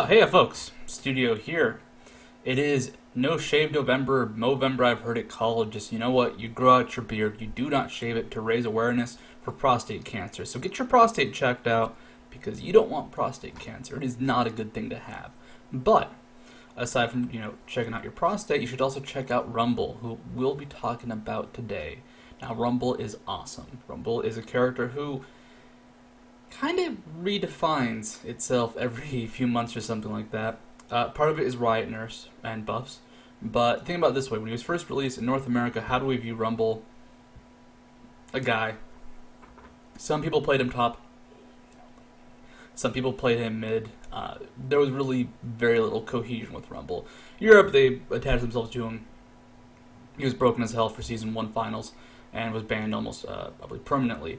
Oh, hey folks, Studio here. It is No Shave November, Movember I've heard it called. Just, you know what, you grow out your beard, you do not shave it to raise awareness for prostate cancer. So get your prostate checked out because you don't want prostate cancer. It is not a good thing to have. But, aside from, checking out your prostate, you should also check out Rumble, who we'll be talking about today. Now, Rumble is awesome. Rumble is a character who kind of redefines itself every few months or something like that. Part of it is Riot Nurse and buffs, but think about it this way: when he was first released in North America, how do we view Rumble? A guy. Some people played him top. Some people played him mid. There was really very little cohesion with Rumble. Europe, they attached themselves to him. He was broken as hell for Season 1 finals and was banned almost probably permanently.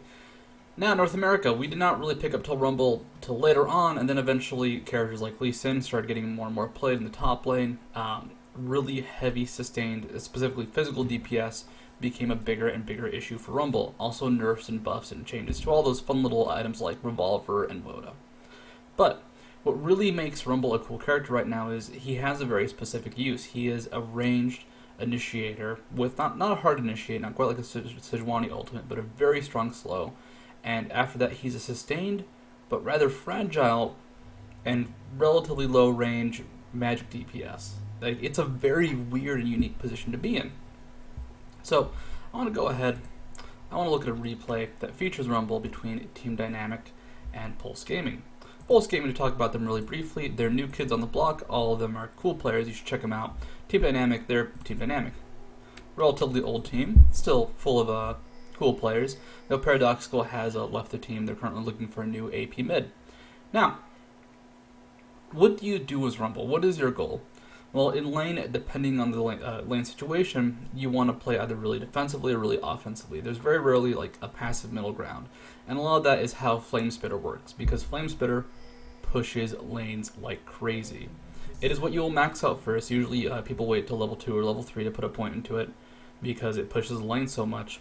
Now, North America, we did not really pick up till Rumble till later on, and then eventually characters like Lee Sin started getting more and more played in the top lane. Really heavy sustained, specifically physical DPS, became a bigger and bigger issue for Rumble. Also nerfs and buffs and changes to all those fun little items like Revolver and Woda. But what really makes Rumble a cool character right now is he has a very specific use. He is a ranged initiator with not a hard initiate, not quite like a Sejuani ultimate, but a very strong slow. And after that, he's a sustained, but rather fragile and relatively low range magic DPS. Like, it's a very weird and unique position to be in. So, I want to go ahead, I want to look at a replay that features Rumble between Team Dynamic and Pulse Gaming. Pulse Gaming, to talk about them really briefly, they're new kids on the block, all of them are cool players, you should check them out. Team Dynamic, they're Team Dynamic. Relatively old team, still full of cool players. Though Paradoxical has left the team, they're currently looking for a new AP mid. Now, what do you do as Rumble? What is your goal? Well, in lane, depending on the lane situation, you want to play either really defensively or really offensively. There's very rarely like a passive middle ground, and a lot of that is how Flame Spitter works, because Flame Spitter pushes lanes like crazy. It is what you will max out first. Usually people wait till level 2 or level 3 to put a point into it because it pushes the lane so much.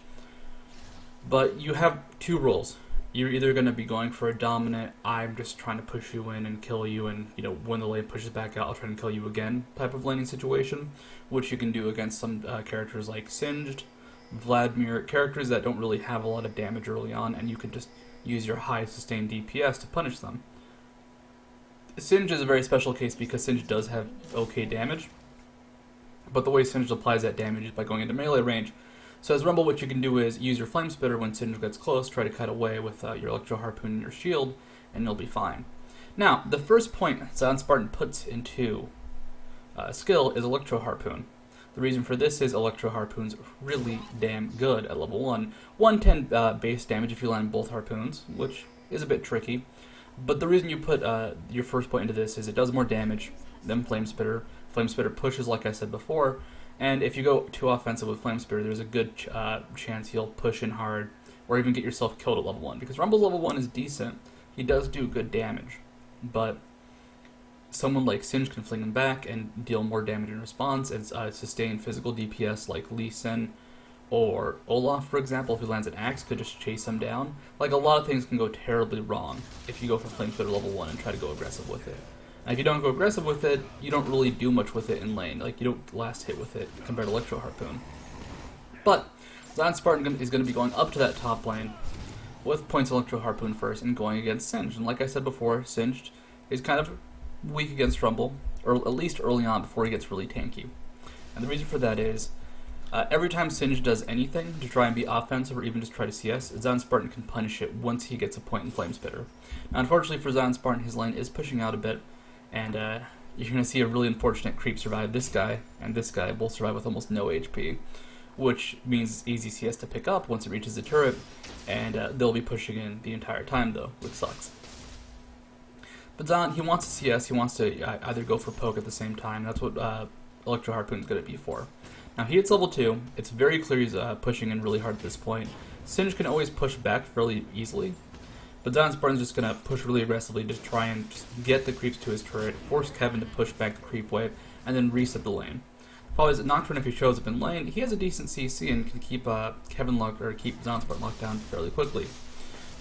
But you have two roles. You're either going to be going for a dominant, I'm just trying to push you in and kill you, and when the lane pushes back out, I'll try and kill you again type of laning situation, which you can do against some characters like Singed, Vladimir, characters that don't really have a lot of damage early on, and you can just use your high sustained DPS to punish them. Singed is a very special case because Singed does have okay damage, but the way Singed applies that damage is by going into melee range. So as Rumble, what you can do is use your Flame Spitter when Singed gets close, try to cut away with your Electro Harpoon and your shield, and you'll be fine. Now, the first point ZionSpartan puts into skill is Electro Harpoon. The reason for this is Electro Harpoon's really damn good at level 1. 110 base damage if you land both harpoons, which is a bit tricky. But the reason you put your first point into this is it does more damage than Flame Spitter. Flame Spitter pushes, like I said before, and if you go too offensive with Flame Spitter, there's a good chance you'll push in hard, or even get yourself killed at level 1. Because Rumble's level 1 is decent. He does do good damage. But someone like Singed can fling him back and deal more damage in response, and sustain physical DPS like Lee Sin or Olaf, for example, if he lands an axe, could just chase him down. Like, a lot of things can go terribly wrong if you go for Flame Spitter level 1 and try to go aggressive with it. And if you don't go aggressive with it, you don't really do much with it in lane. Like, you don't last hit with it compared to Electro Harpoon. But ZionSpartan is going to be going up to that top lane with points Electro Harpoon first and going against Singed. And like I said before, Singed is kind of weak against Rumble, or at least early on before he gets really tanky. And the reason for that is every time Singed does anything to try and be offensive or even just try to CS, ZionSpartan can punish it once he gets a point in Flame Spitter. Now, unfortunately for ZionSpartan, his lane is pushing out a bit, and you're going to see a really unfortunate creep survive. This guy and this guy both survive with almost no HP, which means it's easy CS to pick up once it reaches the turret, and they'll be pushing in the entire time though, which sucks. But Zion, he wants to CS, he wants to either go for poke at the same time. That's what Electro Harpoon's going to be for. Now he hits level 2, it's very clear he's pushing in really hard at this point. Singed can always push back fairly easily, but ZionSpartan's just going to push really aggressively to try and just get the creeps to his turret, force Kevin to push back the creep wave, and then reset the lane. The problem is that Nocturne, if he shows up in lane, he has a decent CC and can keep Kevin locked, or keep ZionSpartan locked down fairly quickly.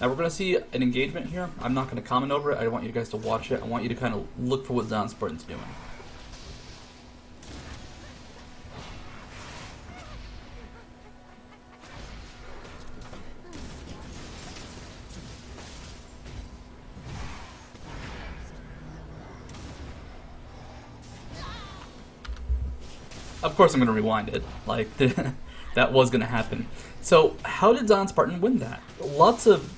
Now we're going to see an engagement here. I'm not going to comment over it. I want you guys to watch it. I want you to kind of look for what ZionSpartan's doing. Of course I'm going to rewind it. Like, that was going to happen. So, how did ZionSpartan win that? Lots of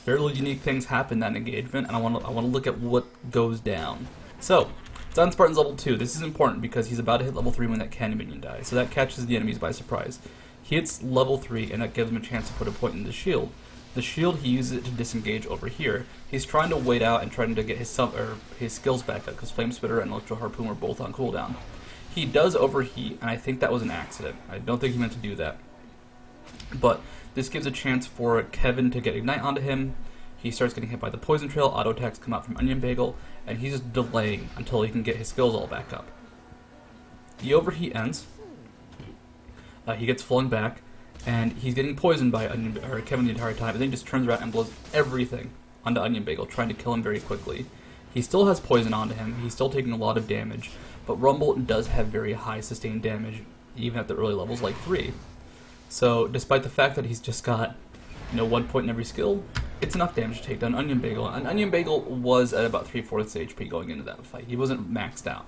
fairly unique things happen in that engagement, and I want to look at what goes down. So, ZionSpartan's level 2. This is important because he's about to hit level 3 when that cannon minion dies. So that catches the enemies by surprise. He hits level 3, and that gives him a chance to put a point in the shield. The shield, he uses it to disengage over here. He's trying to wait out and trying to get his skills back up, because Flame Spitter and Electro Harpoon were both on cooldown. He does overheat, and I think that was an accident. I don't think he meant to do that. But this gives a chance for Kevin to get Ignite onto him. He starts getting hit by the Poison Trail, auto attacks come out from Onion Bagel, and he's just delaying until he can get his skills all back up. The overheat ends. He gets flung back, and he's getting poisoned by Kevin the entire time, and then he just turns around and blows everything onto Onion Bagel, trying to kill him very quickly. He still has poison onto him, he's still taking a lot of damage, but Rumble does have very high sustained damage, even at the early levels like 3. So, despite the fact that he's just got, 1 point in every skill, it's enough damage to take down Onion Bagel. And Onion Bagel was at about 3/4 HP going into that fight. He wasn't maxed out.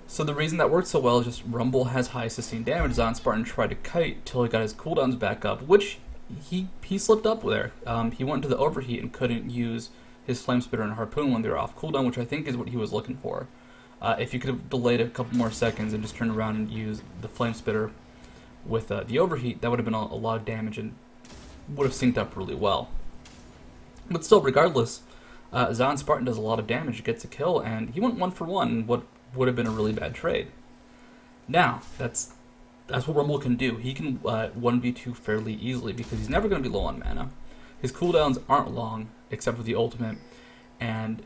So the reason that worked so well is just Rumble has high sustained damage. ZionSpartan tried to kite till he got his cooldowns back up, which he slipped up there. He went into the overheat and couldn't use his Flame Spitter and Harpoon when they were off cooldown, which I think is what he was looking for. If you could have delayed a couple more seconds and just turned around and used the Flame Spitter with the overheat, that would have been a lot of damage and would have synced up really well. But still, regardless, ZionSpartan does a lot of damage, gets a kill, and he went 1 for 1 in what would have been a really bad trade. Now, that's what Rumble can do. He can 1v2 fairly easily because he's never going to be low on mana. His cooldowns aren't long, except with the ultimate, and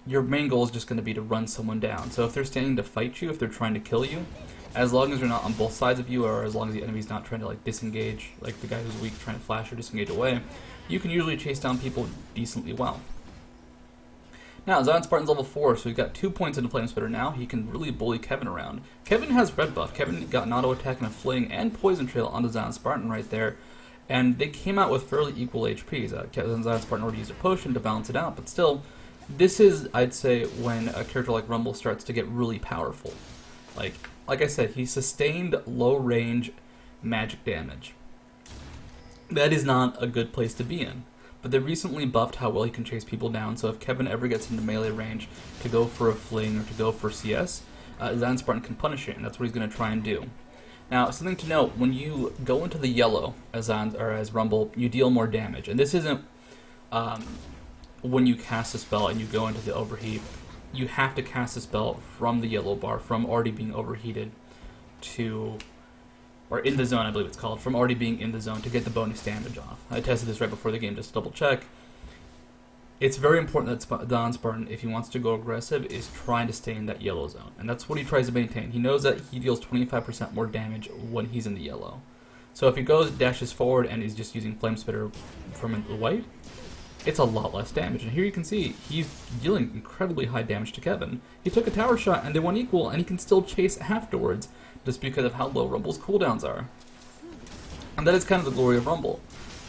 your main goal is just going to be to run someone down. So if they're standing to fight you, if they're trying to kill you, as long as they're not on both sides of you, or as long as the enemy's not trying to disengage, like the guy who's weak trying to flash or disengage away, you can usually chase down people decently well. Now, ZionSpartan's level 4, so he's got 2 points into Flame Spitter now. He can really bully Kevin around. Kevin has red buff. Kevin got an auto attack and a fling and Poison Trail onto ZionSpartan right there, and they came out with fairly equal HPs. ZionSpartan already used a potion to balance it out, but still, this is, I'd say, when a character like Rumble starts to get really powerful. Like I said, he sustained low-range magic damage. That is not a good place to be in. But they recently buffed how well he can chase people down, so if Kevin ever gets into melee range to go for a fling or to go for CS, ZionSpartan can punish it, and that's what he's going to try and do. Now, something to note, when you go into the yellow as Rumble, you deal more damage. And this isn't when you cast a spell and you go into the overheat. You have to cast a spell from the yellow bar, from already being overheated to, or in the zone I believe it's called, from already being in the zone to get the bonus damage off. I tested this right before the game just to double check. It's very important that ZionSpartan, if he wants to go aggressive, is trying to stay in that yellow zone. And that's what he tries to maintain. He knows that he deals 25% more damage when he's in the yellow. So if he dashes forward and is just using Flame Spitter from the white, it's a lot less damage. And here you can see, he's dealing incredibly high damage to Kevin. He took a tower shot and they went equal, and he can still chase afterwards, just because of how low Rumble's cooldowns are. And that is kind of the glory of Rumble.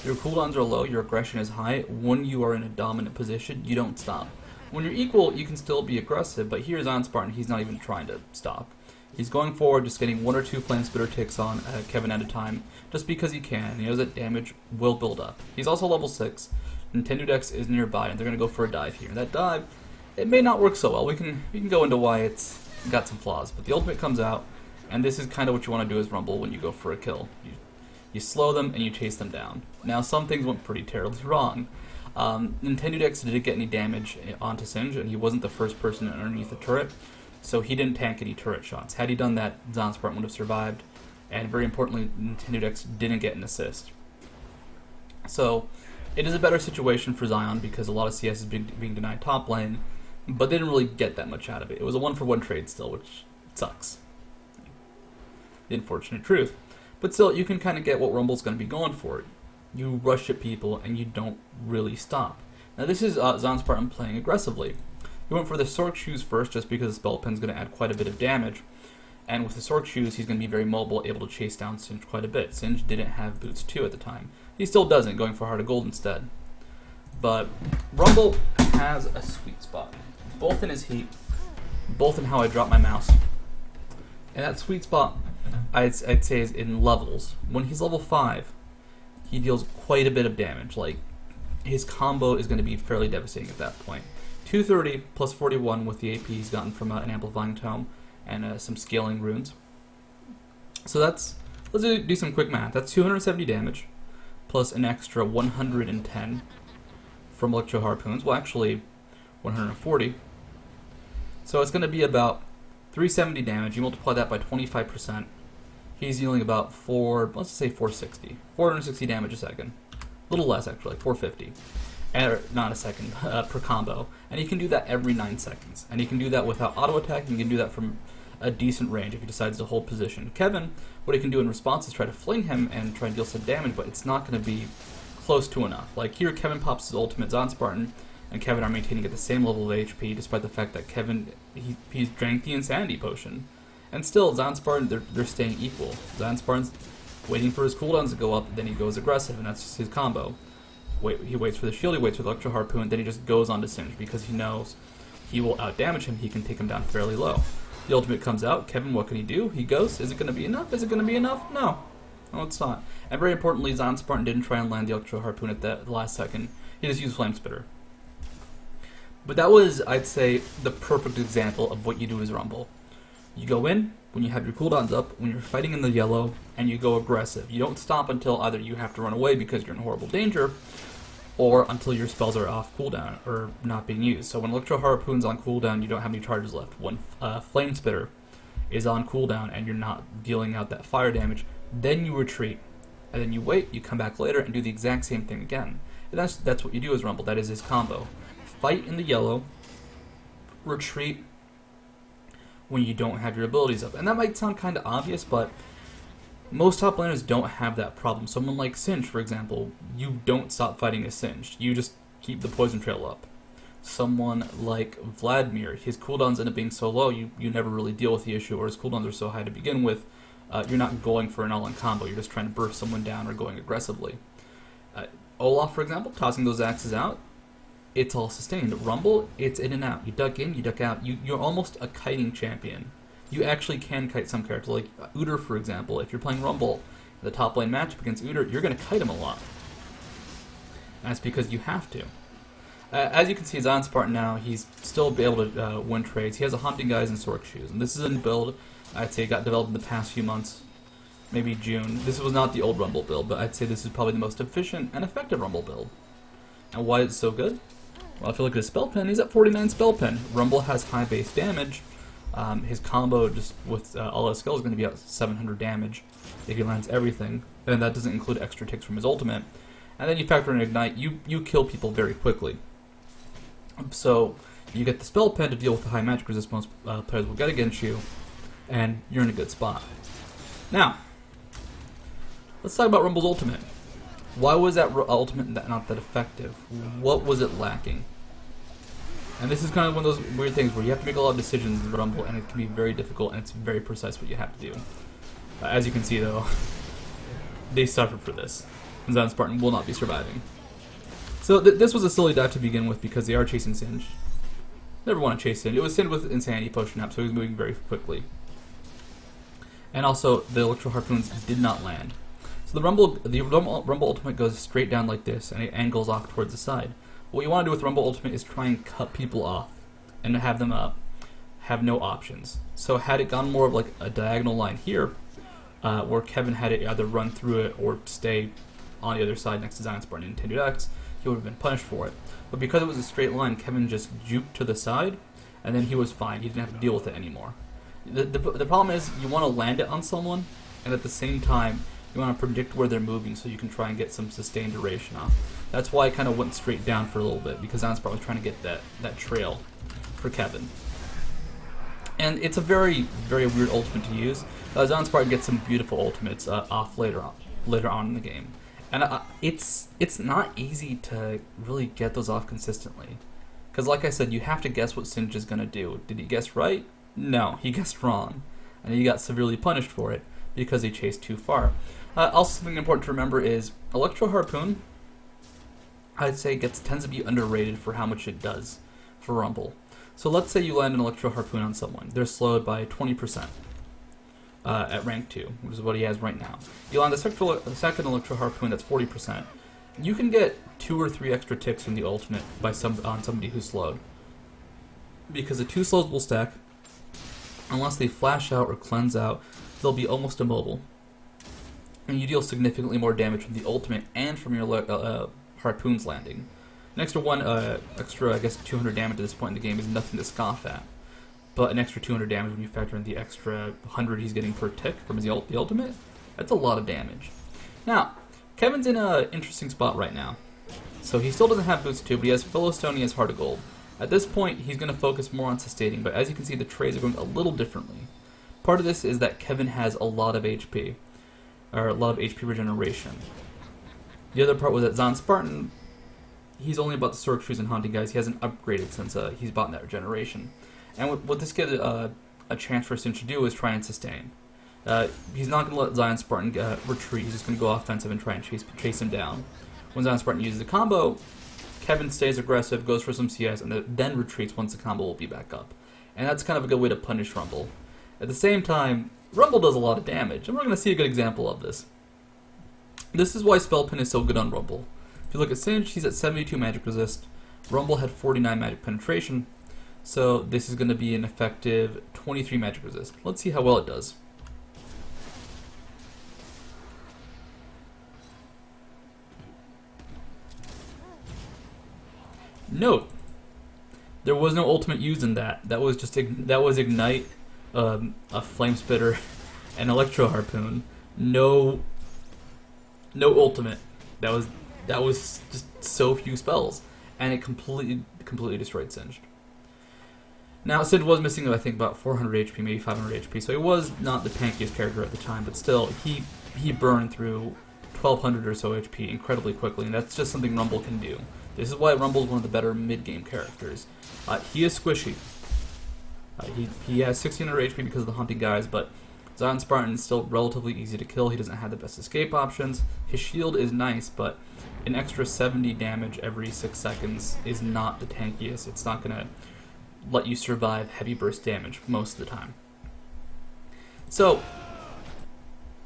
Your cooldowns are low, your aggression is high. When you are in a dominant position, you don't stop. When you're equal, you can still be aggressive, but here's ZionSpartan, he's not even trying to stop. He's going forward, just getting 1 or 2 Flame Spitter ticks on Kevin at a time, just because he can. He knows that damage will build up. He's also level 6. Nintendo Dex is nearby, and they're going to go for a dive here. That dive, it may not work so well. We can go into why it's got some flaws, but the ultimate comes out, and this is kind of what you want to do as Rumble when you go for a kill. You slow them and you chase them down. Now, some things went pretty terribly wrong. Nintendo Dex didn't get any damage onto Singe, and he wasn't the first person underneath the turret, so he didn't tank any turret shots. Had he done that, ZionSpartan would have survived, and very importantly, Nintendo Dex didn't get an assist. So, it is a better situation for Zion because a lot of CS is being denied top lane, but they didn't really get that much out of it. It was a 1-for-1 trade still, which sucks. The unfortunate truth. But still, you can kind of get what Rumble's going to be going for. You rush at people and you don't really stop. Now this is ZionSpartan playing aggressively. He went for the Sork Shoes first just because the Spell Pen's going to add quite a bit of damage. And with the Sork Shoes, he's going to be very mobile, able to chase down Singe quite a bit. Singe didn't have Boots 2 at the time. He still doesn't, going for Heart of Gold instead. But Rumble has a sweet spot, both in his heat, both in how I drop my mouse. And that sweet spot, I'd say, is in levels. When he's level 5, he deals quite a bit of damage. Like, his combo is going to be fairly devastating at that point. 230 plus 41 with the AP he's gotten from an Amplifying Tome and some scaling runes. So let's do some quick math. That's 270 damage plus an extra 110 from Electro Harpoons. Well, actually 140. So it's going to be about 370 damage. You multiply that by 25%. He's dealing about let's say 460 damage a second. A little less actually, like 450. Not a second, per combo. And he can do that every 9 seconds. And he can do that without auto attack, and he can do that from a decent range if he decides to hold position. Kevin, what he can do in response is try to fling him and try to deal some damage, but it's not going to be close to enough. Like here, Kevin pops his ultimate, ZionSpartan and Kevin are maintaining at the same level of HP, despite the fact that Kevin, he's drank the Insanity Potion. And still, ZionSpartan, they're staying equal. ZionSpartan's waiting for his cooldowns to go up, then he goes aggressive, and that's just his combo. He waits for the shield, he waits for the Electro Harpoon, then he just goes on to Singe because he knows he will outdamage him, he can take him down fairly low. The ultimate comes out, Kevin, what can he do? He goes, is it going to be enough? Is it going to be enough? No. No, it's not. And very importantly, ZionSpartan didn't try and land the Electro Harpoon at the last second. He just used Flame Spitter. But that was, I'd say, the perfect example of what you do as Rumble. You go in, when you have your cooldowns up, when you're fighting in the yellow, and you go aggressive. You don't stop until either you have to run away because you're in horrible danger, or until your spells are off cooldown, or not being used. So when Electro Harpoon's on cooldown, you don't have any charges left. When Flame Spitter is on cooldown and you're not dealing out that fire damage, then you retreat. And then you wait, you come back later, and do the exact same thing again. And that's what you do as Rumble. That is his combo. Fight in the yellow, retreat when you don't have your abilities up. And that might sound kind of obvious, but most top laners don't have that problem. Someone like Singe, for example, you don't stop fighting as Singe. You just keep the poison trail up. Someone like Vladimir, his cooldowns end up being so low, you never really deal with the issue, or his cooldowns are so high to begin with, you're not going for an all-in combo, you're just trying to burst someone down or going aggressively. Olaf, for example, tossing those axes out, it's all sustained. Rumble, it's in and out. You duck in, you duck out. You're almost a kiting champion. You actually can kite some characters, like Udyr, for example. If you're playing Rumble, the top lane matchup against Udyr, you're going to kite him a lot. And that's because you have to. As you can see, ZionSpartan now, he's still able to win trades. He has a Hunting Guys and Sork Shoes, and this is a build, I'd say, got developed in the past few months, maybe June. This was not the old Rumble build, but I'd say this is probably the most efficient and effective Rumble build. And why is it so good? Well, if you look at his spell pen, he's at 49 spell pen. Rumble has high base damage. His combo, just with all his skills, is going to be at 700 damage if he lands everything, and that doesn't include extra ticks from his ultimate. And then you factor in Ignite, you kill people very quickly. So you get the spell pen to deal with the high magic resist most players will get against you, and you're in a good spot. Now, let's talk about Rumble's ultimate. Why was that ultimate not that effective? What was it lacking? And this is kind of one of those weird things where you have to make a lot of decisions in Rumble, and it can be very difficult, and it's very precise what you have to do. As you can see, though, they suffered for this, and ZionSpartan will not be surviving. So this was a silly dive to begin with because they are chasing Singe. Never want to chase Singe. It was Singe with Insanity Potion up, so he was moving very quickly. And also, the Electro Harpoons did not land. So the Rumble ultimate goes straight down like this, and it angles off towards the side. What you want to do with Rumble ultimate is try and cut people off, and have them have no options. So had it gone more of like a diagonal line here, where Kevin had it either run through it or stay on the other side next to ZionSpartan and Nintendo X, he would have been punished for it. But because it was a straight line, Kevin just juked to the side, and then he was fine. He didn't have to deal with it anymore. The problem is you want to land it on someone, and at the same time, you want to predict where they're moving so you can try and get some sustained duration off. That's why I kind of went straight down for a little bit, because ZionSpartan was trying to get that trail for Kevin. And it's a very, very weird ultimate to use. ZionSpartan gets some beautiful ultimates off later on in the game. And it's not easy to really get those off consistently. Because like I said, you have to guess what Singe is going to do. Did he guess right? No, he guessed wrong. And he got severely punished for it because he chased too far. Also, something important to remember is Electro Harpoon, I'd say, tends to be underrated for how much it does for Rumble. So let's say you land an Electro Harpoon on someone. They're slowed by 20% at rank 2, which is what he has right now. You land the second Electro Harpoon, that's 40%. You can get 2 or 3 extra ticks from the ultimate on somebody who's slowed. Because the 2 slows will stack. Unless they flash out or cleanse out, they'll be almost immobile. And you deal significantly more damage from the ultimate and from your harpoons landing. An extra I guess 200 damage at this point in the game is nothing to scoff at. But an extra 200 damage when you factor in the extra 100 he's getting per tick from the ultimate, that's a lot of damage. Now, Kevin's in an interesting spot right now. So he still doesn't have Boost 2, but he has Philistone, he has Heart of Gold. At this point, he's going to focus more on sustaining, but as you can see, the trades are going a little differently. Part of this is that Kevin has a lot of HP, or a lot of HP regeneration. The other part was that ZionSpartan, he's only about the Sorc Trees and Haunting Guys. He hasn't upgraded since he's bought that regeneration. And what this gives a chance for Singe to do is try and sustain. He's not going to let ZionSpartan retreat. He's just going to go offensive and try and chase him down. When ZionSpartan uses the combo, Kevin stays aggressive, goes for some CS, and then retreats once the combo will be back up. And that's kind of a good way to punish Rumble. At the same time, Rumble does a lot of damage, and we're going to see a good example of this. This is why Spellpin is so good on Rumble. If you look at Singe, he's at 72 magic resist. Rumble had 49 magic penetration, so this is going to be an effective 23 magic resist. Let's see how well it does. Note, there was no ultimate used in that. That was Ignite, a Flame Spitter, and Electro Harpoon. No ultimate. That was just so few spells, and it completely destroyed Singed. Now Singe was missing, I think, about 400 HP, maybe 500 HP, so he was not the tankiest character at the time, but still, he burned through 1200 or so HP incredibly quickly, and that's just something Rumble can do. This is why Rumble is one of the better mid-game characters. He is squishy. He has 1600 HP because of the Haunting Guys, but ZionSpartan is still relatively easy to kill. He doesn't have the best escape options. His shield is nice, but an extra 70 damage every 6 seconds is not the tankiest. It's not going to let you survive heavy burst damage most of the time. So,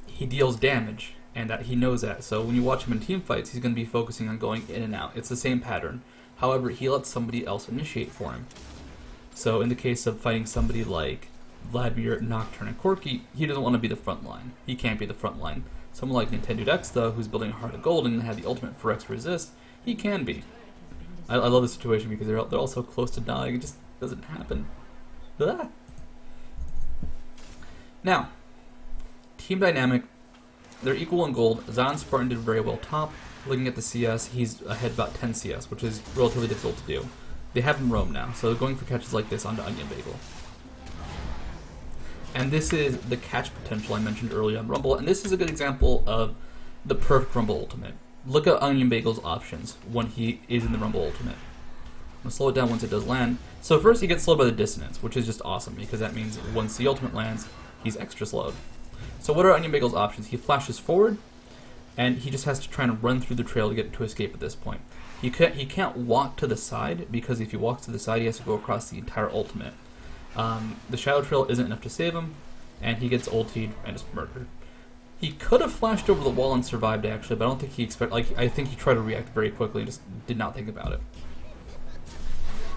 he deals damage, and that he knows that. So when you watch him in team fights, he's going to be focusing on going in and out. It's the same pattern. However, he lets somebody else initiate for him. So in the case of fighting somebody like Vladimir, Nocturne, and Corki, he doesn't want to be the front line. He can't be the front line. Someone like Nintendo Dex, though, who's building a Heart of Gold and had the ultimate for X resist, he can be. I love this situation because they're all so close to dying. It just doesn't happen. Ah. Now, team dynamic. They're equal in gold. ZionSpartan did very well top. Looking at the CS, he's ahead about 10 CS, which is relatively difficult to do. They have him roam now, so going for catches like this onto Onion Bagel. And this is the catch potential I mentioned earlier on Rumble, and this is a good example of the perfect Rumble ultimate. Look at Onion Bagel's options when he is in the Rumble ultimate. I'm going to slow it down once it does land. So first he gets slowed by the dissonance, which is just awesome, because that means once the ultimate lands, he's extra slowed. So what are Onion Bagel's options? He flashes forward, and he just has to try and run through the trail to get to escape at this point. He can't walk to the side, because if he walks to the side, he has to go across the entire ultimate. The Shadow Trail isn't enough to save him, and he gets ultied and is murdered. He could have flashed over the wall and survived, actually, but I don't think he I think he tried to react very quickly and just did not think about it.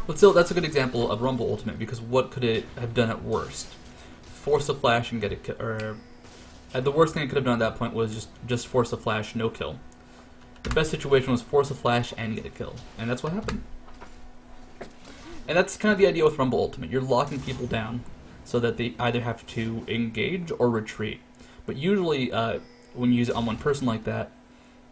But still, that's a good example of Rumble ultimate, because what could it have done at worst? Force a flash and get it, or the worst thing it could have done at that point was just force a flash, no kill. The best situation was force a flash and get a kill, and that's what happened. And that's kind of the idea with Rumble Ultimate. You're locking people down so that they either have to engage or retreat. But usually, when you use it on one person like that,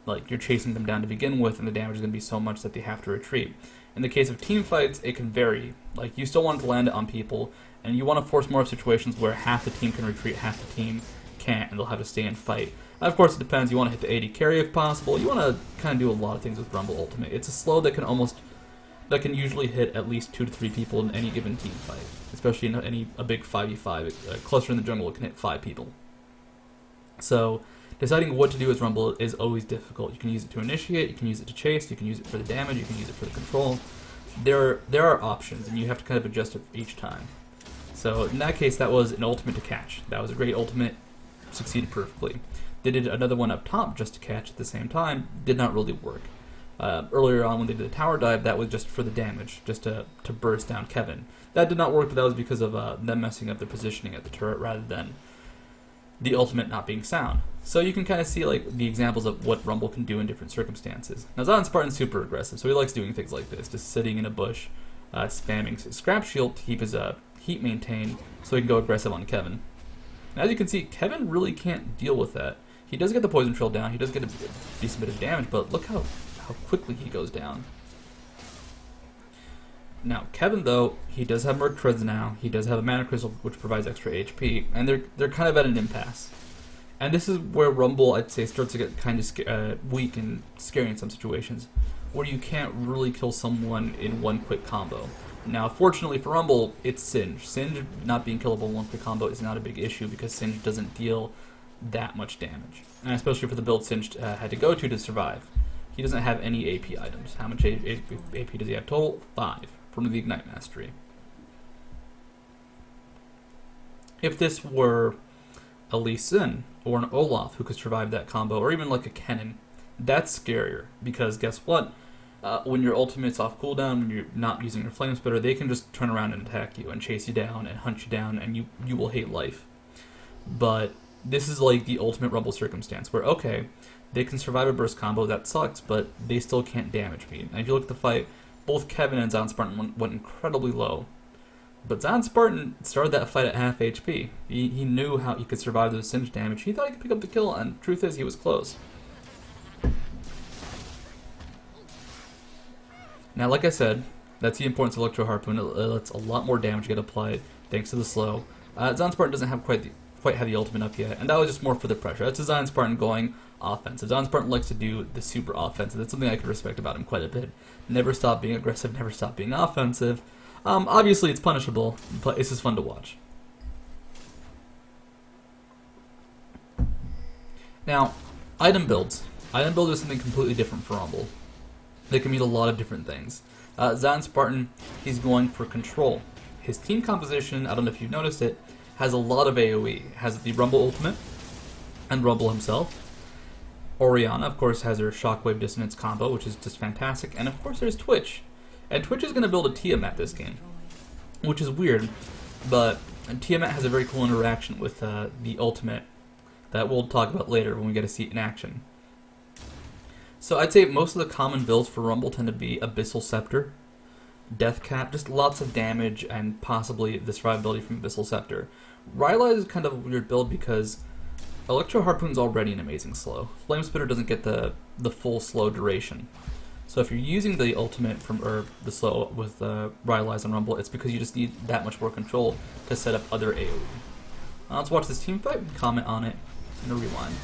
like you're chasing them down to begin with, and the damage is going to be so much that they have to retreat. In the case of team fights, it can vary. Like you still want to land it on people, and you want to force more situations where half the team can retreat, half the team can't, and they'll have to stay and fight. Of course, it depends. You want to hit the AD carry if possible. You want to kind of do a lot of things with Rumble Ultimate. It's a slow that can usually hit at least 2 to 3 people in any given team fight, especially in a big 5v5. Cluster in the jungle, it can hit 5 people. So deciding what to do with Rumble is always difficult. You can use it to initiate, you can use it to chase, you can use it for the damage, you can use it for the control. There are options, and you have to kind of adjust it each time. So in that case, that was an ultimate to catch. That was a great ultimate, succeeded perfectly. They did another one up top just to catch at the same time, did not really work. Earlier on when they did the tower dive, that was just for the damage, just to burst down Kevin. That did not work, but that was because of them messing up the positioning at the turret rather than the ultimate not being sound. So you can kind of see like the examples of what Rumble can do in different circumstances. Now ZionSpartan's super aggressive, so he likes doing things like this, just sitting in a bush, spamming Scrap Shield to keep his heat maintained so he can go aggressive on Kevin. And as you can see, Kevin really can't deal with that. He does get the poison trail down, he does get a decent bit of damage, but look how quickly he goes down. Now, Kevin, though, he does have Merc Treads now, he does have a Mana Crystal, which provides extra HP, and they're kind of at an impasse. And this is where Rumble, I'd say, starts to get kind of weak and scary in some situations, where you can't really kill someone in one quick combo. Now, fortunately for Rumble, it's Singe. Singe not being killable in one quick combo is not a big issue because Singe doesn't deal that much damage, and especially for the build Singe had to go to survive. He doesn't have any AP items. How much AP does he have total? 5 from the Ignite Mastery. If this were a Lee Sin or an Olaf who could survive that combo, or even like a Kennen, that's scarier because guess what? When your ultimate's off cooldown, when you're not using your Flame Spitter, they can just turn around and attack you and chase you down and hunt you down, and you will hate life. But this is like the ultimate Rumble circumstance where, okay, they can survive a burst combo, that sucks, but they still can't damage me. And if you look at the fight, both Kevin and ZionSpartan went incredibly low. But ZionSpartan started that fight at half HP. He knew how he could survive those Singe damage. He thought he could pick up the kill, and the truth is he was close. Now, like I said, that's the importance of Electro Harpoon. It lets a lot more damage get applied thanks to the slow. ZionSpartan doesn't have quite have the ultimate up yet, and that was just more for the pressure. That's a ZionSpartan going offensive. ZionSpartan likes to do the super offensive. That's something I could respect about him quite a bit. Never stop being aggressive, never stop being offensive. Obviously, it's punishable, but it's just fun to watch. Now, item builds. Item builds are something completely different for Rumble. They can mean a lot of different things. ZionSpartan, he's going for control. His team composition, I don't know if you've noticed it, has a lot of AoE. It has the Rumble ultimate and Rumble himself. Orianna, of course, has her Shockwave Dissonance combo, which is just fantastic. And of course, there's Twitch. And Twitch is going to build a Tiamat this game, which is weird. But Tiamat has a very cool interaction with the ultimate that we'll talk about later when we get to see it in action. So I'd say most of the common builds for Rumble tend to be Abyssal Scepter, Death Cap, just lots of damage, and possibly the survivability from Abyssal Scepter. Rylai's is kind of a weird build because Electro Harpoon's already an amazing slow. Flame Spitter doesn't get the full slow duration. So if you're using the ultimate or the slow with Rylai's on Rumble, it's because you just need that much more control to set up other AoE. Let's watch this team fight, comment on it, and a rewind.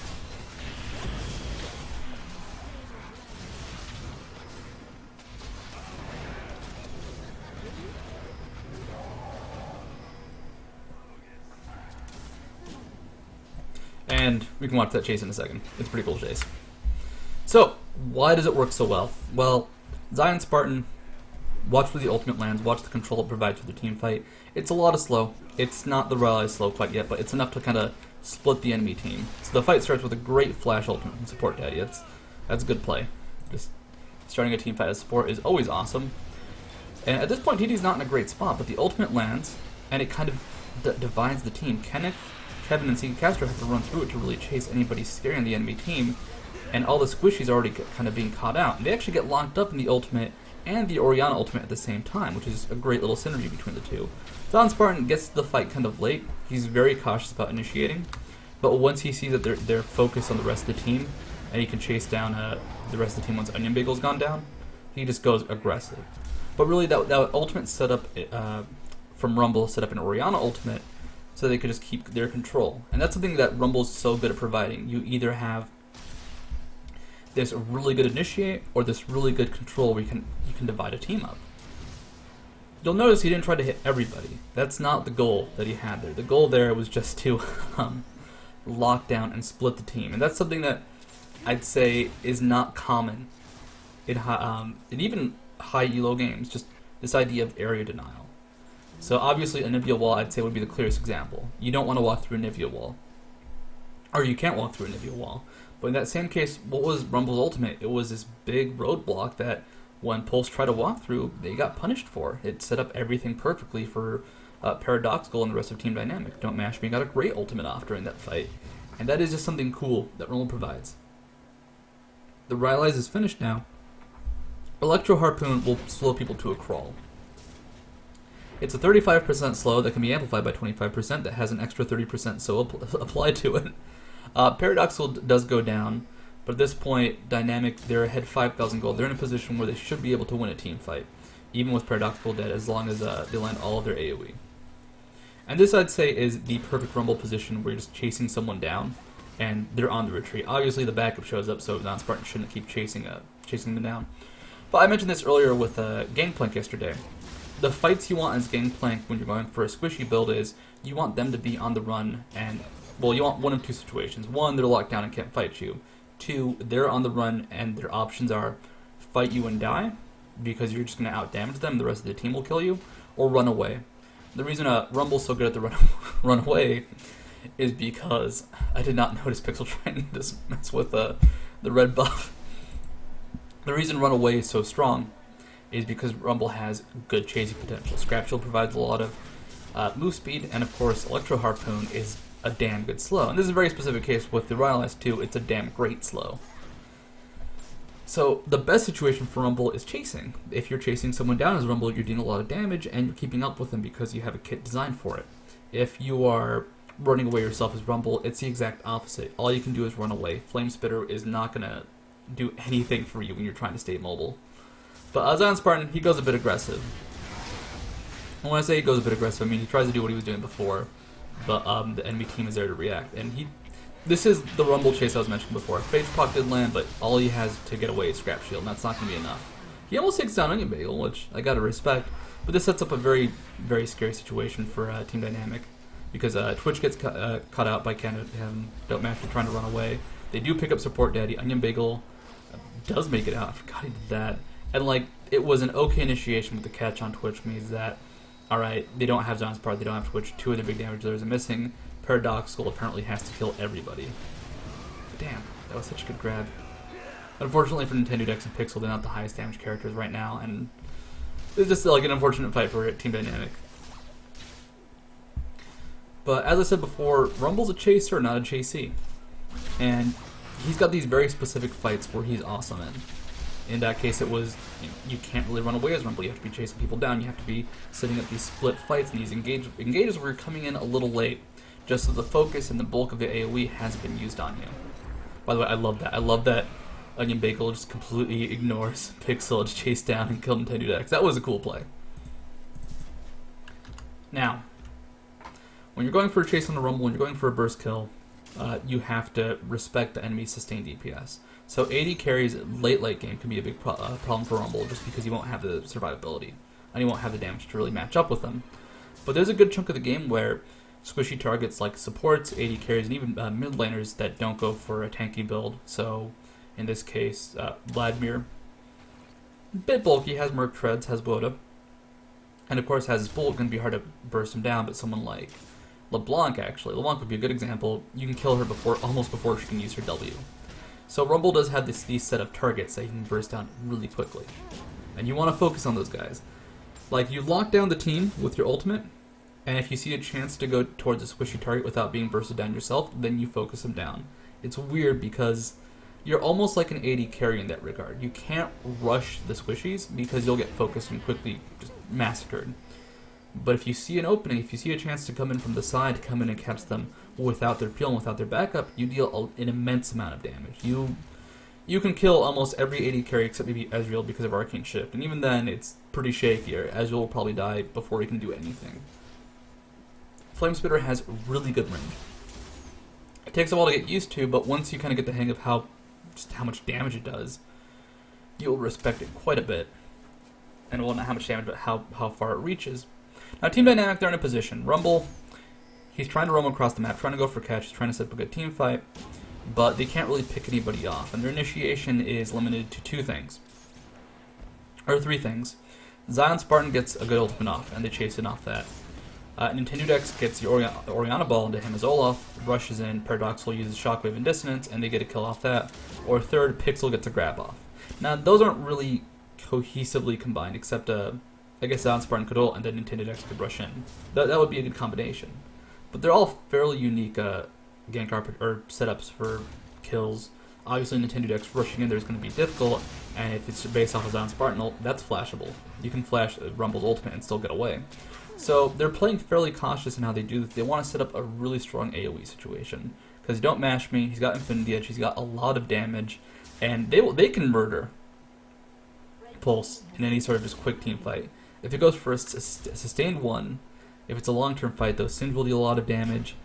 And we can watch that chase in a second. It's a pretty cool chase. So, why does it work so well? Well, ZionSpartan, watch where the ultimate lands, watch the control it provides for the team fight. It's a lot of slow. It's not the Rylai slow quite yet, but it's enough to kind of split the enemy team. So the fight starts with a great flash ultimate from support daddy. That's a good play. Just starting a team fight as support is always awesome. And at this point, TD's not in a great spot, but the ultimate lands, and it kind of divides the team. Kevin and Seeking Castro have to run through it to really chase anybody scary on the enemy team, and all the squishies are already kind of being caught out. And they actually get locked up in the ultimate and the Orianna ultimate at the same time, which is a great little synergy between the two. ZionSpartan gets to the fight kind of late. He's very cautious about initiating, but once he sees that they're focused on the rest of the team, and he can chase down the rest of the team once Onion Bagel's gone down, he just goes aggressive. But really, that ultimate setup from Rumble, set up an Orianna ultimate, so they could just keep their control. And that's something that Rumble's so good at providing. You either have this really good initiate or this really good control where you can divide a team up. You'll notice he didn't try to hit everybody. That's not the goal that he had there. The goal there was just to lock down and split the team. And that's something that I'd say is not common in even high elo games, just this idea of area denial. So obviously a Nivea wall, I'd say, would be the clearest example. You don't want to walk through a Nivea wall. Or you can't walk through a Nivea wall. But in that same case, what was Rumble's ultimate? It was this big roadblock that when Pulse tried to walk through, they got punished for. It set up everything perfectly for Paradoxical and the rest of Team Dynamic. Don't Mash Me got a great ultimate off during that fight. And that is just something cool that Rumble provides. The Rylai's is finished now. Electro Harpoon will slow people to a crawl. It's a 35% slow that can be amplified by 25% that has an extra 30% so applied to it. Paradoxical does go down, but at this point, Dynamic, they're ahead 5,000 gold. They're in a position where they should be able to win a team fight, even with Paradoxical dead, as long as they land all of their AoE. And this, I'd say, is the perfect Rumble position where you're just chasing someone down, and they're on the retreat. Obviously, the backup shows up, so ZionSpartan shouldn't keep chasing them down. But I mentioned this earlier with Gangplank yesterday. The fights you want as Gangplank when you're going for a squishy build is you want them to be on the run, and, well, you want one of two situations. One, they're locked down and can't fight you. Two, they're on the run and their options are fight you and die, because you're just going to outdamage them, the rest of the team will kill you, or run away. The reason Rumble's so good at the run away is because I did not notice Pixel trying to mess with the red buff. The reason run away is so strong is because Rumble has good chasing potential. Scrap Shield provides a lot of move speed, and of course Electro Harpoon is a damn good slow. And this is a very specific case with the Rylai's too. It's a damn great slow. So the best situation for Rumble is chasing. If you're chasing someone down as Rumble, you're doing a lot of damage and you're keeping up with them because you have a kit designed for it. If you are running away yourself as Rumble, it's the exact opposite. All you can do is run away. Flame Spitter is not going to do anything for you when you're trying to stay mobile. But ZionSpartan, he goes a bit aggressive. And when I say he goes a bit aggressive, I mean he tries to do what he was doing before, but the enemy team is there to react. And this is the Rumble chase I was mentioning before. Phage Proc did land, but all he has to get away is Scrap Shield, and that's not going to be enough. He almost takes down Onion Bagel, which I gotta respect, but this sets up a very, very scary situation for Team Dynamic, because Twitch gets caught out by Canada, Don't Mash trying to run away. They do pick up Support Daddy. Onion Bagel does make it out. I forgot he did that. And like, it was an okay initiation with the catch on Twitch, means that, alright, they don't have ZionSpartan, they don't have Twitch, two of their big damage dealers are missing. Paradoxical apparently has to kill everybody. But damn, that was such a good grab. Unfortunately for Nintendo Dex and Pixel, they're not the highest damage characters right now, and it's just like an unfortunate fight for Team Dynamic. But as I said before, Rumble's a chaser, not a chasee. And he's got these very specific fights where he's awesome in. In that case, it was, you can't really run away as Rumble. You have to be chasing people down. You have to be setting up these split fights and these engages where you're coming in a little late, just so the focus and the bulk of the AoE hasn't been used on you. By the way, I love that. I love that Onion Bagel just completely ignores Pixel to chase down and kill Nintendo Dex. That was a cool play. Now, when you're going for a chase on the Rumble, when you're going for a burst kill, you have to respect the enemy's sustained DPS. So AD carries late game can be a big problem for Rumble, just because you won't have the survivability, and you won't have the damage to really match up with them. But there's a good chunk of the game where squishy targets like supports, AD carries, and even mid laners that don't go for a tanky build. So in this case, Vladimir, a bit bulky, has Merc Treads, has Boda, and of course has his bullet, going to be hard to burst him down, but someone like LeBlanc, actually. LeBlanc would be a good example. You can kill her almost before she can use her W. So Rumble does have these set of targets that you can burst down really quickly. And you want to focus on those guys. Like, you lock down the team with your ultimate, and if you see a chance to go towards a squishy target without being bursted down yourself, then you focus them down. It's weird because you're almost like an AD carry in that regard. You can't rush the squishies because you'll get focused and quickly just massacred. But if you see an opening, if you see a chance to come in from the side, to come in and catch them without their peel and without their backup, you deal an immense amount of damage. You can kill almost every AD carry except maybe Ezreal because of Arcane Shift, and even then it's pretty shaky. Ezreal will probably die before he can do anything. Flame Spitter has really good range. It takes a while to get used to, but once you kind of get the hang of just how much damage it does, you'll respect it quite a bit. And well, not how much damage, but how far it reaches. Now, Team Dynamic, they're in a position. Rumble, he's trying to roam across the map, trying to go for catch, he's trying to set up a good team fight, but they can't really pick anybody off. And their initiation is limited to three things. ZionSpartan gets a good ultimate off, and they chase it off that. Nintendodex gets the Oriana Ball into him as Olaf, rushes in, Paradoxal uses Shockwave and Dissonance, and they get a kill off that. Or third, Pixel gets a grab off. Now, those aren't really cohesively combined, except I guess ZionSpartan could ult, and then Nintendodex could rush in. That would be a good combination. But they're all fairly unique gank or setups for kills. Obviously, Nintendodex rushing in there is going to be difficult, and if it's based off of ZionSpartan ult, that's flashable. You can flash Rumble's ultimate and still get away. So they're playing fairly cautious in how they do this. They want to set up a really strong AoE situation. Because don't mash me, he's got Infinity Edge, he's got a lot of damage, and they can murder Pulse in any sort of just quick team fight. If it goes for a sustained one, if it's a long-term fight though, Singe will deal a lot of damage,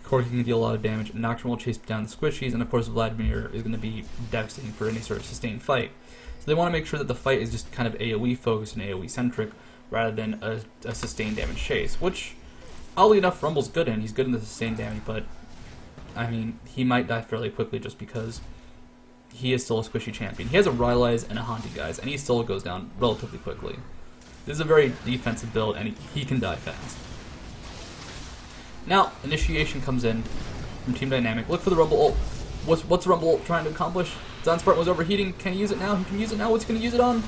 Corki can deal a lot of damage, Nocturne will chase down the squishies, and of course Vladimir is going to be devastating for any sort of sustained fight. So they want to make sure that the fight is just kind of AoE focused and AoE centric, rather than a sustained damage chase, which, oddly enough, Rumble's good in. He's good in the sustained damage, but, I mean, he might die fairly quickly just because he is still a squishy champion. He has a Rylai's and a Haunted guys, and he still goes down relatively quickly. This is a very defensive build, and he can die fast. Now, initiation comes in from Team Dynamic. Look for the Rumble ult. What's Rumble ult trying to accomplish? ZionSpartan was overheating. Can he use it now? He can use it now. What's he going to use it on?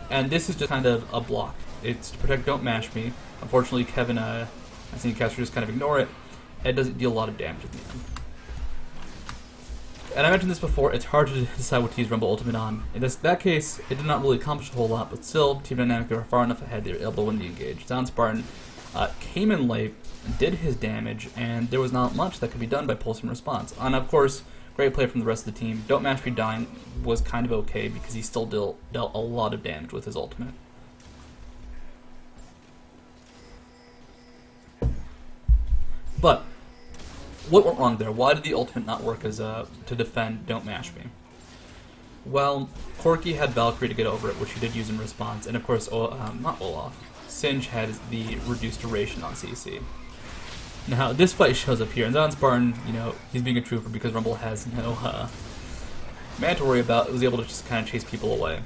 And this is just kind of a block. It's to protect Don't Mash Me. Unfortunately, Kevin, I think Caster just kind of ignore it. It doesn't deal a lot of damage at the end. And I mentioned this before, it's hard to decide what to use Rumble Ultimate on. In that case, it did not really accomplish a whole lot, but still, Team Dynamic were far enough ahead they were able to win the engage. ZionSpartan came in late, did his damage, and there was not much that could be done by Pulse in response. And of course, great play from the rest of the team. Don't Mash Me dying was kind of okay because he still dealt a lot of damage with his ultimate. But what went wrong there? Why did the ultimate not work as to defend Don't Mash Me? Well, Corki had Valkyrie to get over it, which he did use in response, and of course, not Olaf. Singe had the reduced duration on CC. Now, this fight shows up here, and ZionSpartan, you know, he's being a trooper because Rumble has no man to worry about. It was able to just kind of chase people away.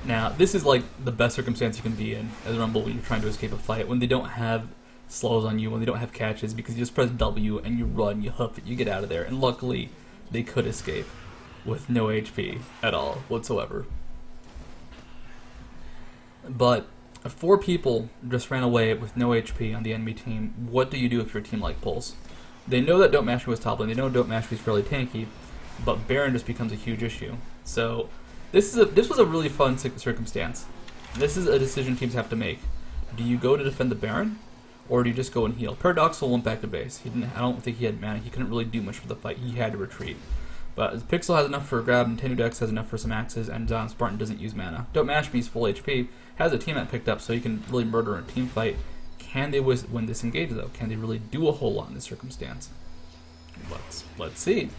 Now, this is like the best circumstance you can be in as Rumble when you're trying to escape a fight, when they don't have slows on you, when they don't have catches, because you just press W and you run, you hoof it, you get out of there, and luckily they could escape with no HP at all whatsoever. But 4 people just ran away with no HP on the enemy team. What do you do if you're a team like Pulse? They know that Don't Mash Me was top lane, they know Don't Mash Me is fairly tanky, but Baron just becomes a huge issue. So this was a really fun circumstance. This is a decision teams have to make. Do you go to defend the Baron, or do you just go and heal? Paradoxal went back to base. I don't think he had mana. He couldn't really do much for the fight. He had to retreat. But Pixel has enough for a grab, Nintendodex has enough for some axes, and ZionSpartan doesn't use mana. Don't Mash Me's full HP, has a teammate picked up, so he can really murder in a team fight. Can they win this engage, though? Can they really do a whole lot in this circumstance? Let's see.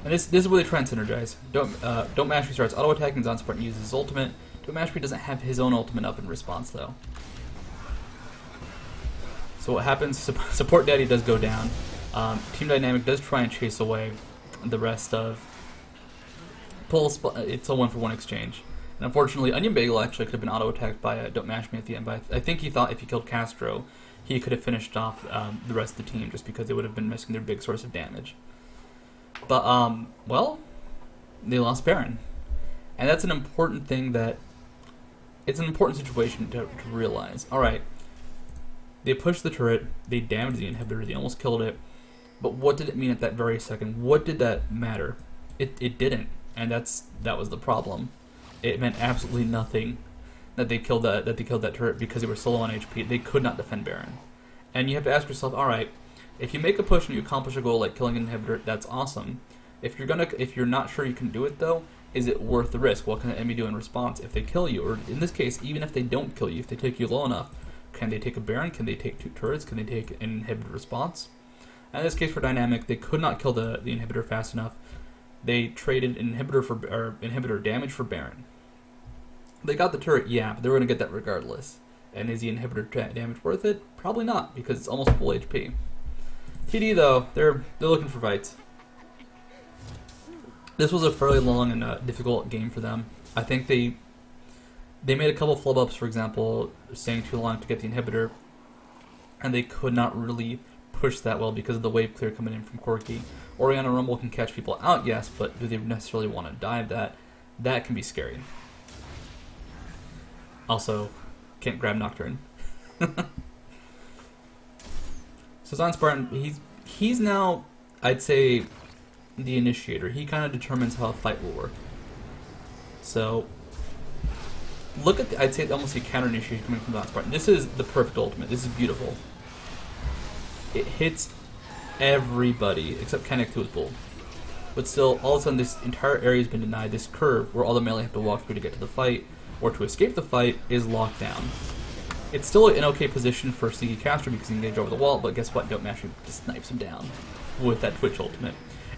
And this is where they try and synergize. Don't Mash Me starts auto-attacking, ZionSpartan uses his ultimate. Don't Mash Me doesn't have his own ultimate up in response, though. So what happens, Support Daddy does go down. Team Dynamic does try and chase away the rest of Pulse, but it's a 1-for-1 exchange. And unfortunately, Onion Bagel actually could have been auto-attacked by Don't Mash Me at the end, but I think he thought if he killed Castro, he could have finished off the rest of the team, just because they would have been missing their big source of damage. But, well, they lost Baron. And that's an important thing it's an important situation to realize. Alright. They pushed the turret, they damaged the inhibitor, they almost killed it, but what did it mean at that very second? What did that matter? It didn't, and that was the problem. It meant absolutely nothing that they killed that turret because they were so low on HP. They could not defend Baron. And you have to ask yourself, alright, if you make a push and you accomplish a goal like killing an inhibitor, that's awesome. If you're not sure you can do it though, is it worth the risk? What can the enemy do in response if they kill you? Or in this case, even if they don't kill you, if they take you low enough, Can they take a Baron? Can they take 2 turrets? Can they take an inhibitor response? In this case for Dynamic, they could not kill the inhibitor fast enough. They traded inhibitor damage for Baron. They got the turret, yeah, but they were going to get that regardless. And is the inhibitor damage worth it? Probably not, because it's almost full HP. TD though, they're looking for fights. This was a fairly long and difficult game for them. I think they made a couple flub ups, for example, staying too long to get the inhibitor, and they could not really push that well because of the wave clear coming in from Corki. Orianna Rumble can catch people out, yes, but do they necessarily want to dive that? That can be scary. Also, can't grab Nocturne. So ZionSpartan, he's now, I'd say, the initiator. He kind of determines how a fight will work. So, look at I'd say almost a counter initiation coming from ZionSpartan. This is the perfect ultimate. This is beautiful. It hits everybody except Kennick, who is bull. But still, all of a sudden, this entire area has been denied. This curve, where all the melee have to walk through to get to the fight, or to escape the fight, is locked down. It's still an okay position for Sneaky Caster because he can engage over the wall, but guess what? Don't Mash just snipes him down with that Twitch ultimate.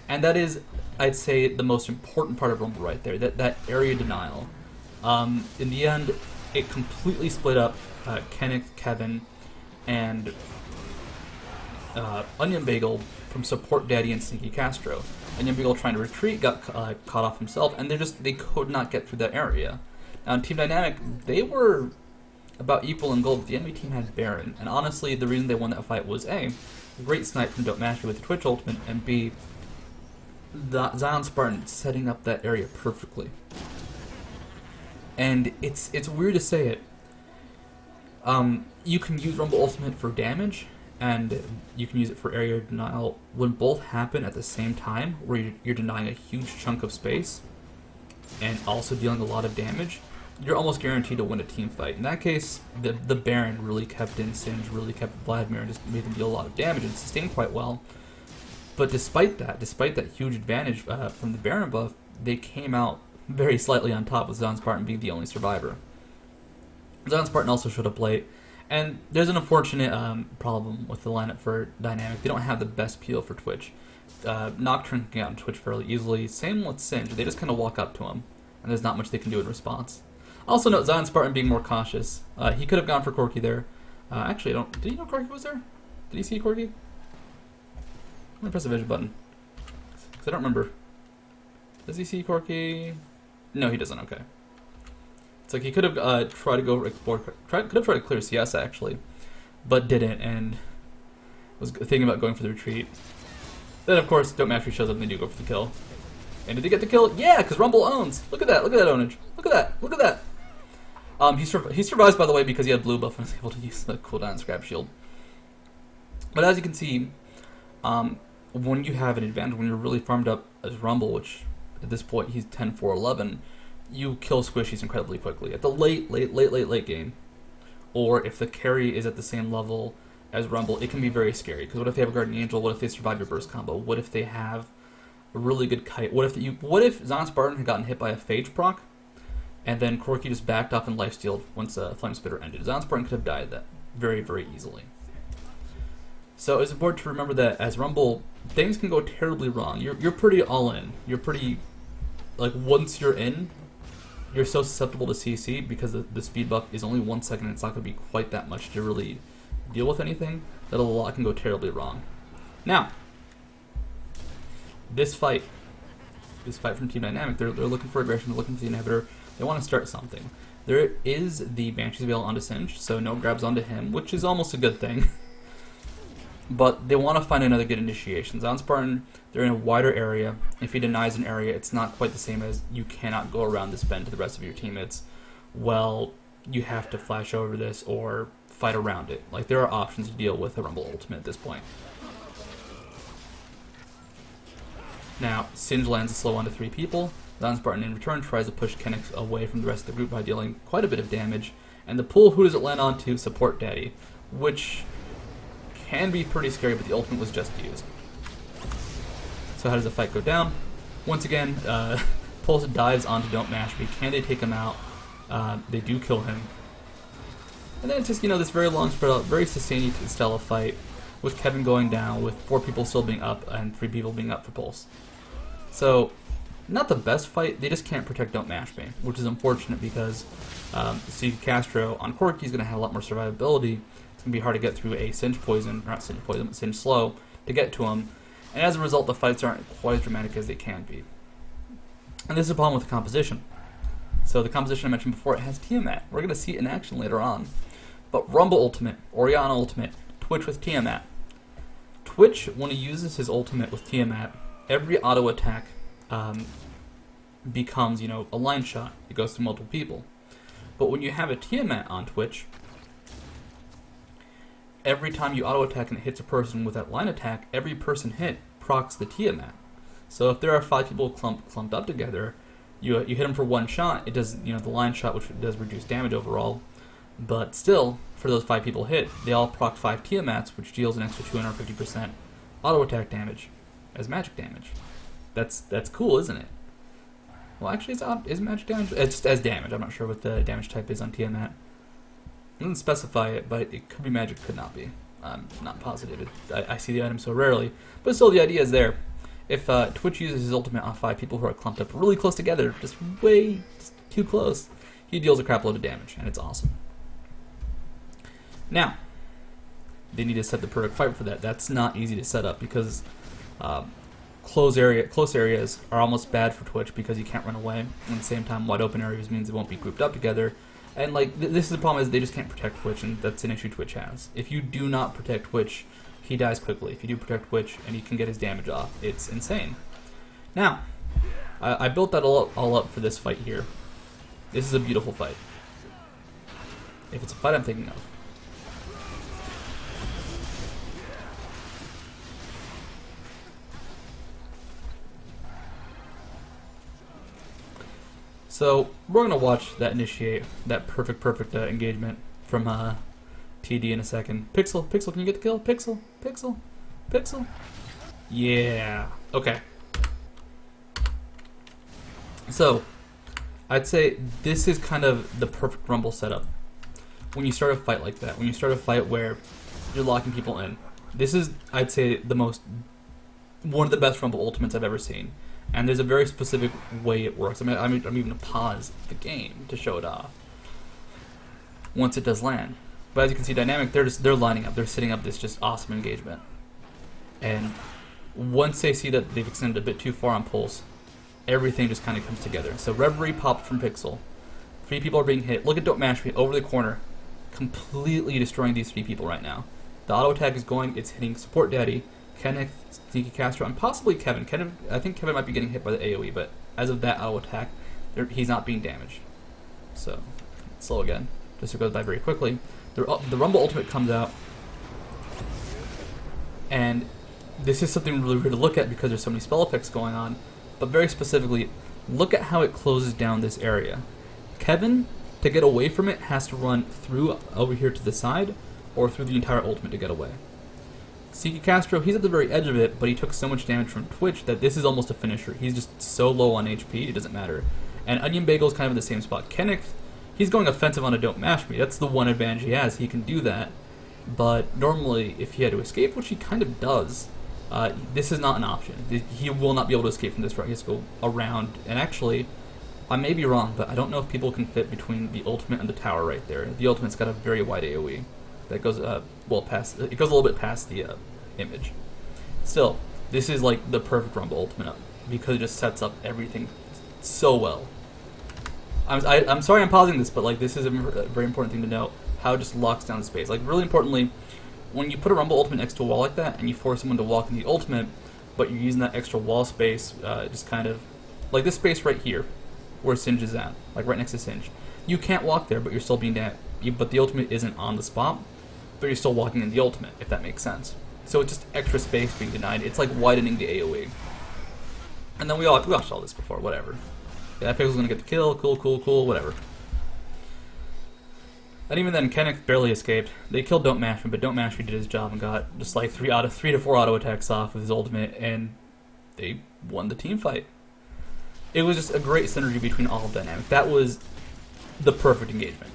And that is, I'd say, the most important part of Rumble right there, that area denial. In the end, it completely split up Kennick, Kevin, and Onion Bagel from Support Daddy and Sneaky Castro. Onion Bagel trying to retreat, got caught off himself, and they could not get through that area. Now, in Team Dynamic, they were about equal in gold, but the enemy team had Baron. And honestly, the reason they won that fight was A, great snipe from Don't Mastery with the Twitch ultimate, and B, the ZionSpartan setting up that area perfectly. And it's weird to say it. You can use Rumble Ultimate for damage, and you can use it for area denial. When both happen at the same time, where you're denying a huge chunk of space, and also dealing a lot of damage, you're almost guaranteed to win a team fight. In that case, the Baron really kept in Singe, really kept Vladimir, and just made them deal a lot of damage and sustain quite well. But despite that huge advantage from the Baron buff, they came out very slightly on top, with ZionSpartan being the only survivor. ZionSpartan also showed up late, and there's an unfortunate problem with the lineup for Dynamic. They don't have the best peel for Twitch. Nocturne can get on Twitch fairly easily. Same with Singe. They just kind of walk up to him, and there's not much they can do in response. Also note ZionSpartan being more cautious. He could have gone for Corki there. Actually, did he know Corki was there? Did he see Corki? I'm gonna press the vision button, because I don't remember. Does he see Corki? No, he doesn't. Okay. It's like he could have tried to go explore. Could have tried to clear CS actually, but didn't, and was thinking about going for the retreat. Then of course, Don't Mastery shows up and they do go for the kill. And did they get the kill? Yeah, because Rumble owns. Look at that. Look at that ownage. Look at that. Look at that. He survives, by the way, because he had blue buff and was able to use the cooldown scrap shield. But as you can see, when you have an advantage, when you're really farmed up as Rumble, which at this point he's 10-4-11, you kill squishies incredibly quickly at the late game. Or if the carry is at the same level as Rumble, it can be very scary. Because what if they have a Guardian Angel? What if they survive your burst combo? What if they have a really good kite? What if ZionSpartan had gotten hit by a Phage proc, and then Corki just backed off and lifestealed once Flame Spitter ended? ZionSpartan could have died that very, very easily. So it's important to remember that as Rumble, things can go terribly wrong. You're pretty all in. You're pretty, like, once you're in, you're so susceptible to CC because the speed buff is only 1 second and it's not going to be quite that much to really deal with anything, that a lot can go terribly wrong. Now, this fight from Team Dynamic, they're looking for aggression, they're looking for the inhibitor, they want to start something. There is the Banshee's Veil onto Singe, so no grabs onto him, which is almost a good thing. But they want to find another good initiation. ZionSpartan, they're in a wider area. If he denies an area, it's not quite the same as you cannot go around this bend to the rest of your team. It's, well, you have to flash over this or fight around it. Like, there are options to deal with a Rumble Ultimate at this point. Now, Singe lands a slow onto 3 people. ZionSpartan in return tries to push Kennick away from the rest of the group by dealing quite a bit of damage. And the pull, who does it land on to? Support Daddy, which can be pretty scary, but the ultimate was just used. So how does the fight go down? Once again, Pulse dives onto Don't Mash Me. Can they take him out? They do kill him. And then it's just, this very long spread out, very sustained style of fight, with Kevin going down, with 4 people still being up, and 3 people being up for pulse. So, not the best fight, they just can't protect Don't Mash Me, which is unfortunate because Steve Castro on Corki is going to have a lot more survivability. It's going to be hard to get through a Singe Poison, or not Singe Poison, but Singe Slow, to get to him. And as a result, the fights aren't quite as dramatic as they can be. And this is a problem with the composition. So the composition I mentioned before, it has Tiamat. We're going to see it in action later on. But Rumble Ultimate, Orianna Ultimate, Twitch with Tiamat. Twitch, when he uses his ultimate with Tiamat, every auto attack becomes, a line shot. It goes to multiple people. But when you have a Tiamat on Twitch, every time you auto attack and it hits a person with that line attack, every person hit procs the Tiamat. So if there are 5 people clumped up together, you hit them for 1 shot. It does, the line shot, which does reduce damage overall. But still, for those 5 people hit, they all proc 5 Tiamats, which deals an extra 250% auto attack damage as magic damage. That's cool, isn't it? Well, actually, is magic damage? It's just as damage. I'm not sure what the damage type is on Tiamat. It doesn't specify it, but it could be magic, could not be. I'm not positive. I see the item so rarely, but still, the idea is there. If Twitch uses his ultimate on 5 people who are clumped up really close together, just too close, he deals a crap load of damage, and it's awesome. Now, they need to set the perfect fight for that. That's not easy to set up because close areas are almost bad for Twitch because you can't run away. And at the same time, wide open areas means it won't be grouped up together. And this is the problem, is they just can't protect Twitch, and that's an issue Twitch has. If you do not protect Twitch, he dies quickly. If you do protect Twitch and he can get his damage off, it's insane. Now, I built that all up for this fight here. This is a beautiful fight. If it's a fight I'm thinking of. So, we're going to watch that initiate, that perfect engagement from TD in a second. Pixel, can you get the kill? Pixel. Yeah. Okay. So, I'd say this is kind of the perfect Rumble setup. When you start a fight like that, when you start a fight where you're locking people in, this is, I'd say, one of the best Rumble ultimates I've ever seen. And there's a very specific way it works. I'm even going to pause the game to show it off once it does land. But as you can see, Dynamic, they're lining up. They're setting up this just awesome engagement. And once they see that they've extended a bit too far on Pulse, everything just kind of comes together. So Reverie popped from Pixel. 3 people are being hit. Look at Don't Mash Me over the corner, completely destroying these 3 people right now. The auto attack is going. It's hitting Support Daddy, Kenneth, Sneaky Castro, and possibly Kevin. I think Kevin might be getting hit by the AoE, but as of that auto attack, he's not being damaged. So, slow again, just so it goes by very quickly. The Rumble Ultimate comes out, and this is something really weird to look at because there's so many spell effects going on, but very specifically, look at how it closes down this area. Kevin, to get away from it, has to run through over here to the side, or through the entire ultimate to get away. Sneaky Castro, he's at the very edge of it, but he took so much damage from Twitch that this is almost a finisher. He's just so low on HP, it doesn't matter. And Onion Bagel's kind of in the same spot. Kenneth, he's going offensive on a Don't Mash Me. That's the one advantage he has. He can do that. But normally, if he had to escape, which he kind of does, this is not an option. He will not be able to escape from this route. He has to go around. And actually, I may be wrong, but I don't know if people can fit between the ultimate and the tower right there. The ultimate's got a very wide AoE. That goes past. It goes a little bit past the image. Still, this is like the perfect Rumble ultimate because it just sets up everything so well. I'm sorry I'm pausing this, but like this is a very important thing to note. How it just locks down the space. Like really importantly, when you put a Rumble ultimate next to a wall like that and you force someone to walk in the ultimate, but you're using that extra wall space, just kind of like this space right here, where Singe is at, like right next to Singe. You can't walk there, but you're still being but the ultimate isn't on the spot. But you're still walking in the ultimate, if that makes sense. So it's just extra space being denied. It's like widening the AoE. And then we watched all this before, whatever. Yeah, that Pixel's gonna get the kill, cool, whatever. And even then, Kenneth barely escaped. They killed Don't Mash Me, but Don't Mash Me did his job and got just like 3 to 4 auto attacks off with his ultimate, and they won the team fight. It was just a great synergy between all of Dynamic. That was the perfect engagement.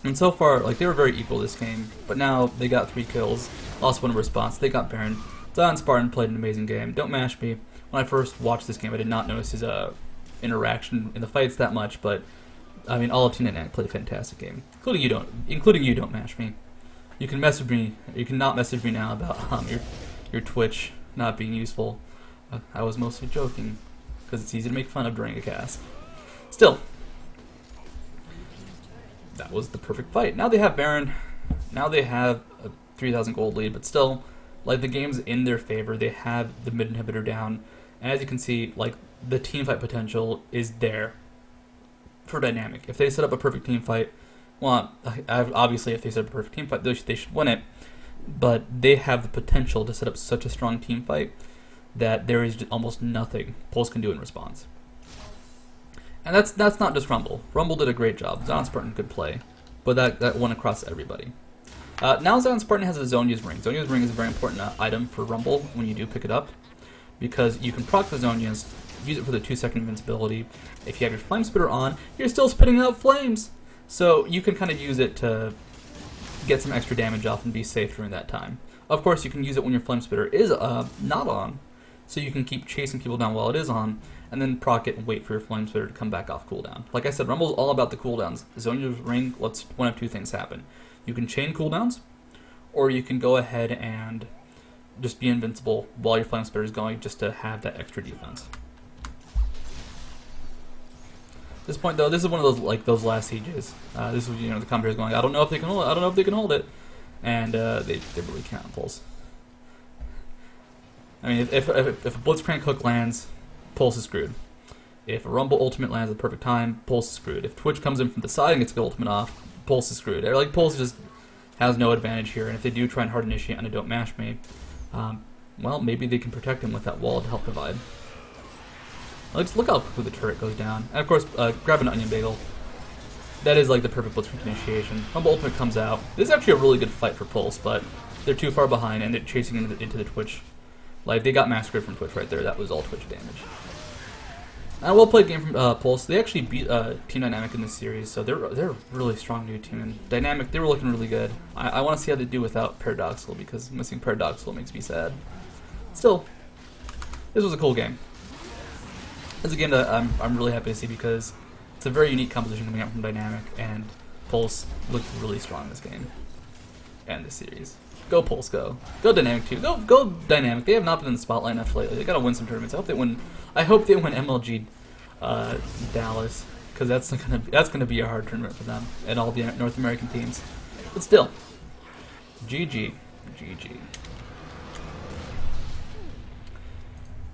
And so far, like, they were very equal this game, but now they got 3 kills, lost 1 in response, they got Baron. ZionSpartan played an amazing game. Don't mash me. When I first watched this game, I did not notice his interaction in the fights that much, but I mean, all of Team Dynamic played a fantastic game, including you. Don't mash me. You can message me. You can not message me now about your Twitch not being useful. I was mostly joking because it's easy to make fun of during a cast. Still, that was the perfect fight. Now they have Baron. Now they have a 3,000 gold lead, but still, like, the game's in their favor. They have the mid inhibitor down, and as you can see, like, the team fight potential is there for Dynamic. If they set up a perfect team fight, well, obviously if they set up a perfect team fight, they should win it, but they have the potential to set up such a strong team fight that there is almost nothing Pulse can do in response. And that's not just Rumble. Rumble did a great job. ZionSpartan could play, but that went across everybody. Now ZionSpartan has a Zhonya's Ring. Zhonya's Ring is a very important item for Rumble when you do pick it up, because you can proc the Zhonya's, use it for the 2-second invincibility. If you have your Flame Spitter on, you're still spitting out flames! So you can kind of use it to get some extra damage off and be safe during that time. Of course, you can use it when your Flame Spitter is not on, so you can keep chasing people down while it is on, and then proc it and wait for your Flame Spitter to come back off cooldown. Like I said, Rumble's all about the cooldowns. Zhonya's Ring lets one of 2 things happen. You can chain cooldowns, or you can go ahead and just be invincible while your Flame Spitter is going, just to have that extra defense. At this point, though, this is one of those, like, those last sieges. This is, the commentator's going, I don't know if they can hold it, I don't know if they can hold it. And they really can't. Pulse. I mean, if a Blitzcrank hook lands, Pulse is screwed. If a Rumble ultimate lands at the perfect time, Pulse is screwed. If Twitch comes in from the side and gets the ultimate off, Pulse is screwed. Like, Pulse just has no advantage here, and if they do try and hard initiate and don't mash me, well, maybe they can protect him with that wall to help divide. Look how quickly the turret goes down. And of course, grab an onion bagel. That is like the perfect Blitzcrank initiation. Rumble ultimate comes out. This is actually a really good fight for Pulse, but they're too far behind and they're chasing into the Twitch. Like, they got massacred from Twitch right there. That was all Twitch damage. And a well-played game from Pulse. They actually beat Team Dynamic in this series, so they're a really strong new team. And Dynamic, they were looking really good. I want to see how they do without Paradoxical, because missing Paradoxical makes me sad. Still, this was a cool game. It's a game that I'm really happy to see, because it's a very unique composition coming out from Dynamic, and Pulse looked really strong in this game and this series. Go Pulse, go! Go Dynamic too. Go Dynamic. They have not been in the spotlight enough lately. They gotta win some tournaments. I hope they win MLG Dallas, because that's gonna be a hard tournament for them and all the North American teams. But still, GG.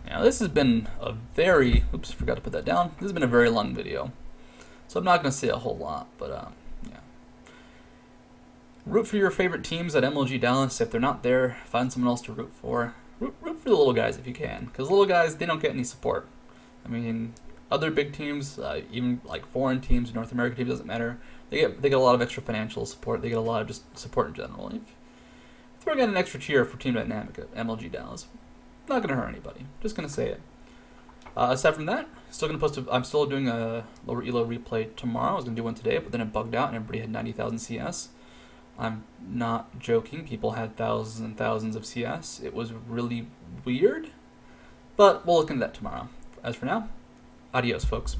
Now this has been a very, oops, forgot to put that down. This has been a very long video, so I'm not going to say a whole lot, but yeah. Root for your favorite teams at MLG Dallas. If they're not there, find someone else to root for. Root for the little guys if you can, because little guys, they don't get any support. I mean, other big teams, even like foreign teams, North American teams, doesn't matter. They get a lot of extra financial support. They get a lot of just support in general. If throw in an extra cheer for Team Dynamic at MLG Dallas. Not gonna hurt anybody. Just gonna say it. Aside from that, I'm still doing a lower elo replay tomorrow. I was gonna do one today, but then it bugged out and everybody had 90,000 CS. I'm not joking. People had thousands and thousands of CS. It was really weird, but we'll look into that tomorrow. As for now, adios, folks.